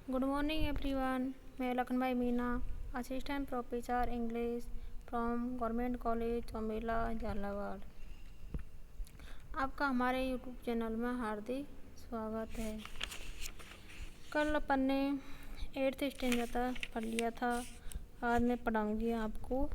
Good morning everyone. मैं Lakhanbhai Meena, assistant professor English from government college Chaumela Jhalawar. आपका हमारे यूट्यूब चैनल में हार्दिक स्वागत है। कल अपन ने 8th स्टैंजा तक पढ़ लिया था। आज मैं पढ़ाऊँगी आपको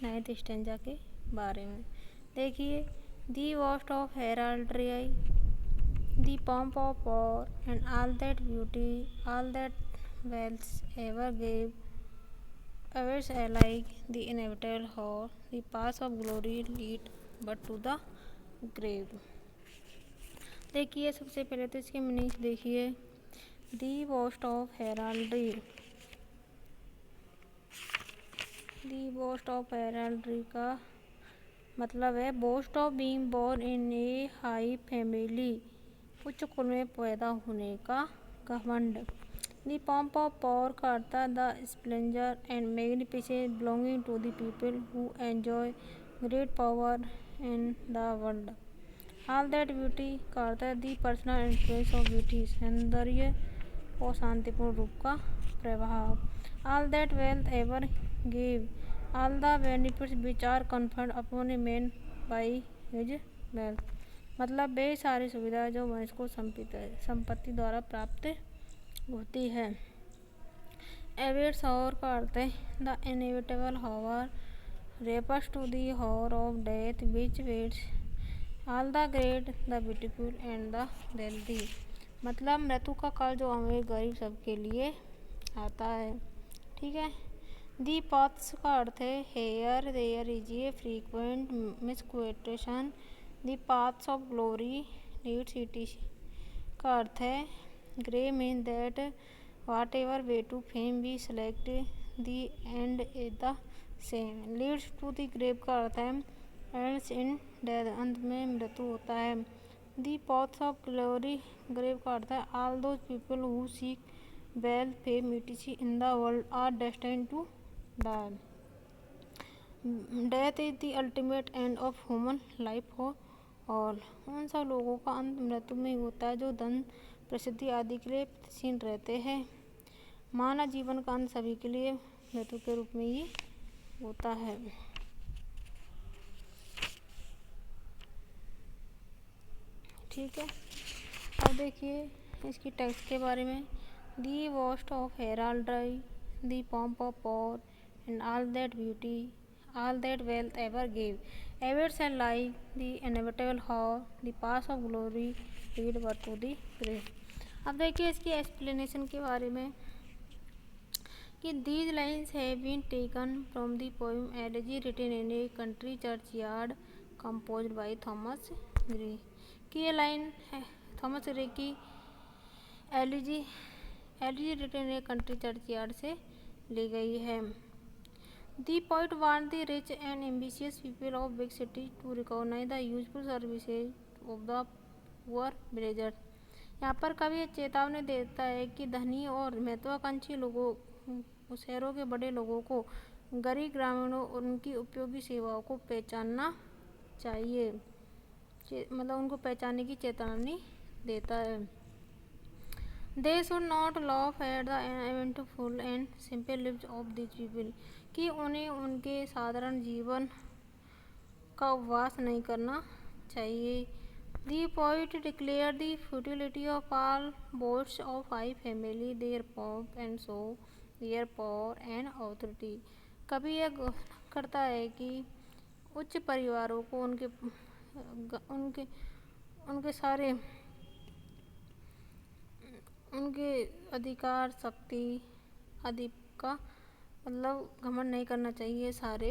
9th स्टैंजा के बारे में। देखिए, दी boast of हेराल्ड्री, the pomp of war, and all that beauty, all that wealth ever gave, awaits alike the inevitable horror, the path of glory lead but to the grave। देखिए, सबसे पहले तो इसके meanings देखिए। The boast of heraldry, the boast of heraldry का मतलब है boast of being born in a high family, उच्च कुल में पैदा होने का घमंड। दी पॉम्प ऑफ पावर का अर्थ the splendour and magnificence belonging to the people who enjoy great power in the world. All that beauty का अर्थ है the personal influence of beauty, सौंदर्य और शांतिपूर्ण रूप का प्रभाव। All that wealth ever give, all the benefits which are conferred upon a man by his wealth, मतलब वे सारी सुविधाएं जो मनुष्य को संपत्ति द्वारा प्राप्त होती है। एवेट्स हॉर का अर्थ है the inevitable hour, refers to the hour of death which waits all the great, the beautiful and the wealthy, मतलब मृत्यु का काल जो अमीर गरीब सबके लिए आता है। ठीक है। दी पाथ्स का अर्थ है here there is a frequent misquotation, the paths of glory leads city का अर्थ है Gray mean that whatever way to fame we select the end is the same. Leads to the grave का अर्थ है ends in death, अंत में मृत्यु होता है। The paths of glory grave का अर्थ है all those people who seek wealth fame etc in the world are destined to die. Death is the ultimate end of human life for all, उन सब लोगों का अंत मृत्यु में होता है जो धन प्रसिद्धि आदि के लिए प्रतिशील रहते हैं। मानव जीवन का अंत सभी के लिए मृत्यु के रूप में ही होता है। ठीक है। अब देखिए इसकी टेक्स्ट के बारे में। The boast of heraldry, the pomp of power and all that beauty, all that wealth ever gave, awaits and like the inevitable horror, the path of glory lead but to the grave। अब देखिए इसकी explanation के बारे में कि these lines have been taken from the poem Elegy written in a country churchyard composed by Thomas Gray। कि ये line है थॉमस ग्रे की elegy written in a country churchyard से ली गई है। The poet warned the rich and ambitious people of big cities to recognize the useful services of the poor villagers। यहाँ पर कवि चेतावनी देता है कि धनी और महत्वाकांक्षी लोगों, शहरों के बड़े लोगों को गरीब ग्रामीणों और उनकी उपयोगी सेवाओं को पहचानना चाहिए, मतलब उनको पहचानने की चेतावनी देता है। They should not laugh at the eventful and simple lives of these people, कि उन्हें उनके साधारण जीवन का उपवास नहीं करना चाहिए। The poet declared the futility of all boasts of high family, their pomp and show, their power and authority। कभी यह घोषणा करता है कि उच्च परिवारों को उनके उनके सारे उनके अधिकार शक्ति आदि का मतलब घमंड नहीं करना चाहिए, सारे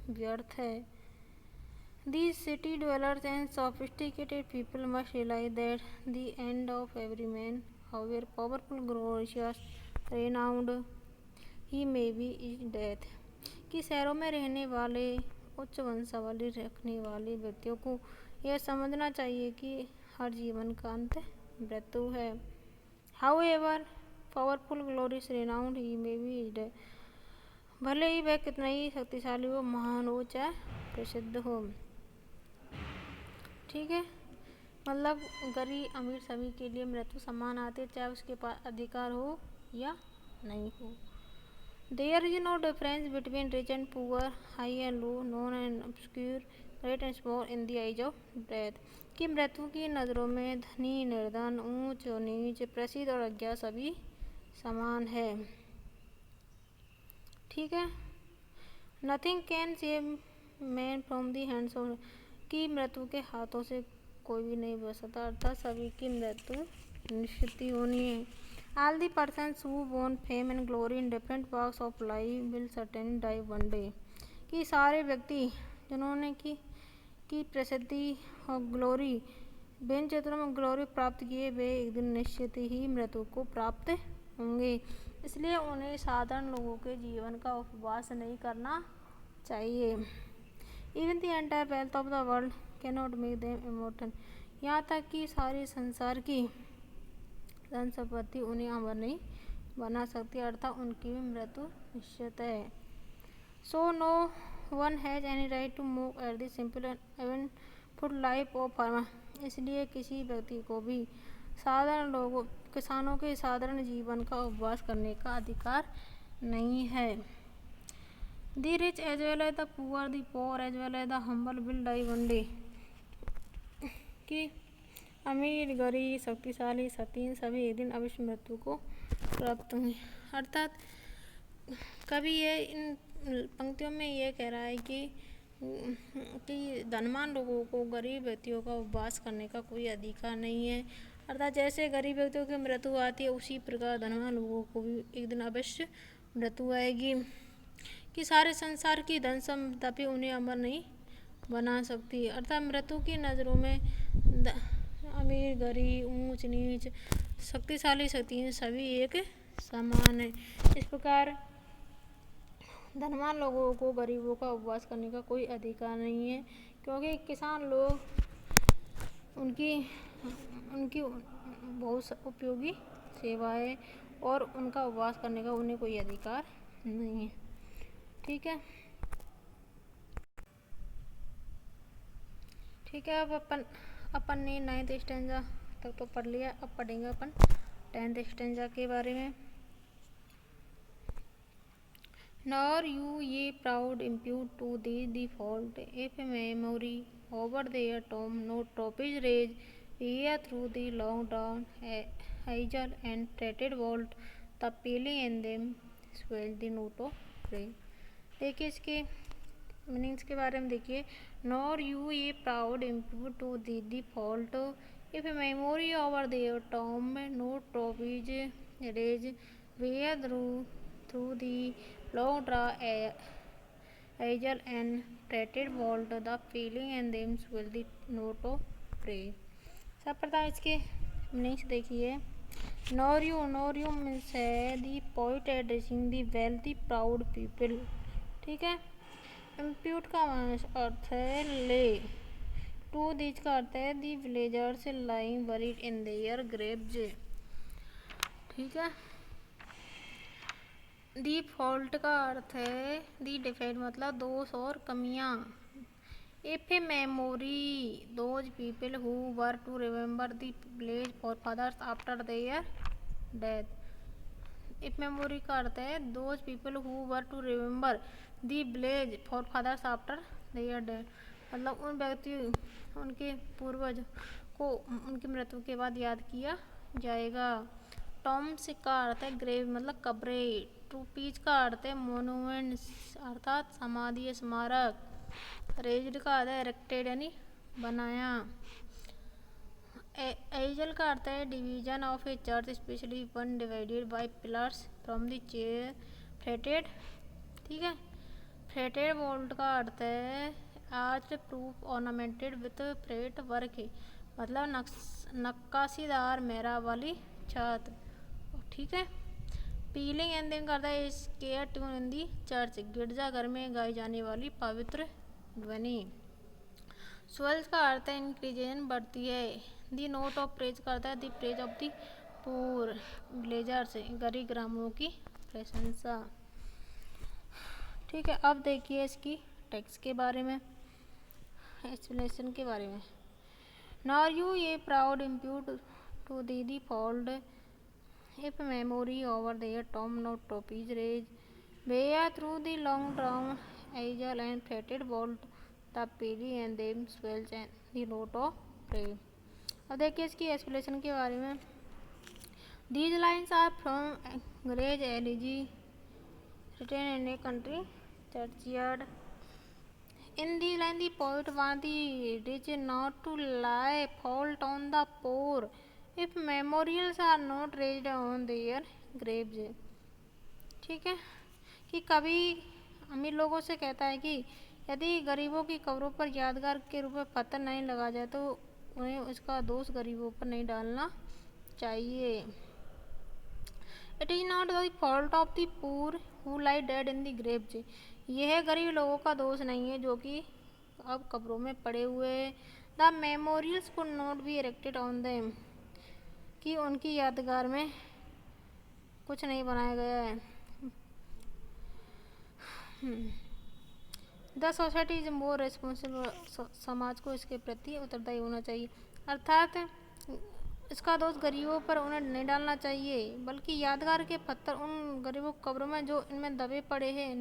व्यर्थ है। These city dwellers and sophisticated people must realize that the end of every man, however powerful, glorious, renowned he may be, is death। कि शहरों में रहने वाले उच्च वंशावली रखने वाले व्यक्तियों को यह समझना चाहिए कि हर जीवन का अंत मृत्यु है। However powerful, glorious, renowned he may be, is death। भले ही वह कितना ही शक्तिशाली हो, महान हो, चाहे प्रसिद्ध हो। ठीक है। मतलब गरीब अमीर सभी के लिए मृत्यु समान आती है, चाहे उसके पास अधिकार हो या नहीं हो। There is no difference between rich and poor, high and low, known and obscure, great and small in the eyes of death. कि मृत्यु की नज़रों में धनी निर्धन, ऊंच और नीच, प्रसिद्ध और अज्ञात सभी समान है। ठीक है। Nothing can save man from the hands of, कि मृत्यु के हाथों से कोई भी नहीं बच सकता, अर्थात सभी की मृत्यु निश्चित ही होनी है। All the persons who won fame and glory in different walks of life will certainly die one day. कि सारे व्यक्ति जिन्होंने की प्रसिद्धि और ग्लोरी, विभिन्न क्षेत्रों में ग्लोरी प्राप्त किए, वे एक दिन निश्चित ही मृत्यु को प्राप्त होंगे। इसलिए उन्हें साधारण लोगों के जीवन का उपवास नहीं करना चाहिए। Even the entire wealth of the world cannot make them immortal. यहाँ तक कि सारी संसार की धन संपत्ति उन्हें अमर नहीं बना सकती, अर्थात उनकी भी मृत्यु निश्चित है। So no one has any right to mock at the simple and food life of farmer. इसलिए किसी व्यक्ति को भी साधारण लोगों, किसानों के साधारण जीवन का उपवास करने का अधिकार नहीं है। The rich as well as the poor, the poor as well as the humble will die one day. कि अमीर, गरीब, शक्तिशाली, सतीन सभी एक दिन अवश्य मृत्यु को प्राप्त होंगे। अर्थात कभी ये इन पंक्तियों में ये कह रहा है कि धनवान लोगों को गरीब व्यक्तियों का उपवास करने का कोई अधिकार नहीं है। अर्थात जैसे गरीब व्यक्तियों की मृत्यु आती है, उसी प्रकार धनवान लोगों को भी एक दिन अवश्य मृत्यु आएगी। कि सारे संसार की धन संपदा भी उन्हें अमर नहीं बना सकती, अर्थात मृत्यु की नज़रों में अमीर, गरीब, ऊंच नीच, शक्तिशाली, शक्तिहीन सभी एक समान है। इस प्रकार धनवान लोगों को गरीबों का उपवास करने का कोई अधिकार नहीं है, क्योंकि किसान लोग उनकी बहुत उपयोगी सेवा है और उनका उपवास करने का उन्हें कोई अधिकार नहीं है। ठीक है। ठीक है, अब अपन ने 9th स्टैंजा तक तो पढ़ लिया। अब पढ़ेंगे अपन 10th स्टैंजा के बारे में। Nor you ye proud impute to thee the fault, if memory over their tomb no trophies raise, here through the long down hazel and fretted vault, the pealing in them swell the note of praise. देखिए इसके meanings के बारे में देखिए। Nor you ye proud impute to thee the fault, if memory over their tomb no trophies raise, here through the long draw hazel and fretted vault, the feeling and them swell the note of praise. सब प्रकार इसके meanings देखिए। Nor you means है the poet addressing the wealthy proud people। ठीक है। impute का अर्थ है ले, to these का अर्थ है the villagers lying buried in their graves। ठीक है। दी फॉल्ट का अर्थ है दी डिफेक्ट, मतलब दोष और कमियां। If a memory those people who were to remember the village forefathers after their death. If memory का अर्थ है those people who were to remember the village forefathers after their death, मतलब उन व्यक्ति, उनके पूर्वज को उनकी मृत्यु के बाद याद किया जाएगा। टॉम्स का अर्थ है ग्रेव, मतलब कब्रे। ट्रूपीज का अर्थ है मोन्यूमेंट्स, अर्थात समाधि, स्मारक। रेज्ड का अर्थ है इरेक्टेड, यानी बनाया। एजल का अर्थ है division of A church, specially one divided by pillars from the chair. Fretted, ठीक है। फ्रेटेड वोल्ट का अर्थ है arch proof ornamented with freight work, मतलब नक्काशीदार मेहराब वाली छत। ठीक है। पीलिंग एंथम करता है square tune in the church, गिरजाघर में गाई जाने वाली पवित्र ध्वनि। स्वेल्स का अर्थ है इंक्रीजेशन, बढ़ती है। दी नोट ऑफ प्रेज करता है दी प्रेज ऑफ दी पूर विलेजर्स, गरीब ग्रामीणों की प्रशंसा। ठीक है। अब देखिए इसकी टेक्स्ट के बारे में, एक्सप्लेनेशन के बारे में। Nor you ye proud impute to the fault, if memory over their tomb not trophies raised where through the long drowned agile and fretted vault the pity and them swells and the note of prayer. अब देखिए इसकी explanation के बारे में. These lines are from Angrez Elegy written in a country churchyard. In the line, the poet wants the rich not to lie fault on the poor if memorials are not raised on their graves. ठीक है, कि कभी अमीर लोगों से कहता है कि यदि गरीबों की कब्रों पर यादगार के रूप में पत्थर नहीं लगा जाए तो उन्हें उसका दोष गरीबों पर नहीं डालना चाहिए. It is not the fault of the poor who lie dead in the Graves. यह गरीब लोगों का दोष नहीं है जो कि अब कब्रों में पड़े हुए हैं. The memorials could not be erected on them, कि उनकी यादगार में कुछ नहीं बनाया गया है. The society is more responsible. समाज को इसके प्रति उत्तरदायी होना चाहिए. अर्थात इसका दोष गरीबों पर उन्हें नहीं डालना चाहिए, बल्कि यादगार के पत्थर उन गरीबों कब्रों में जो इनमें दबे पड़े हैं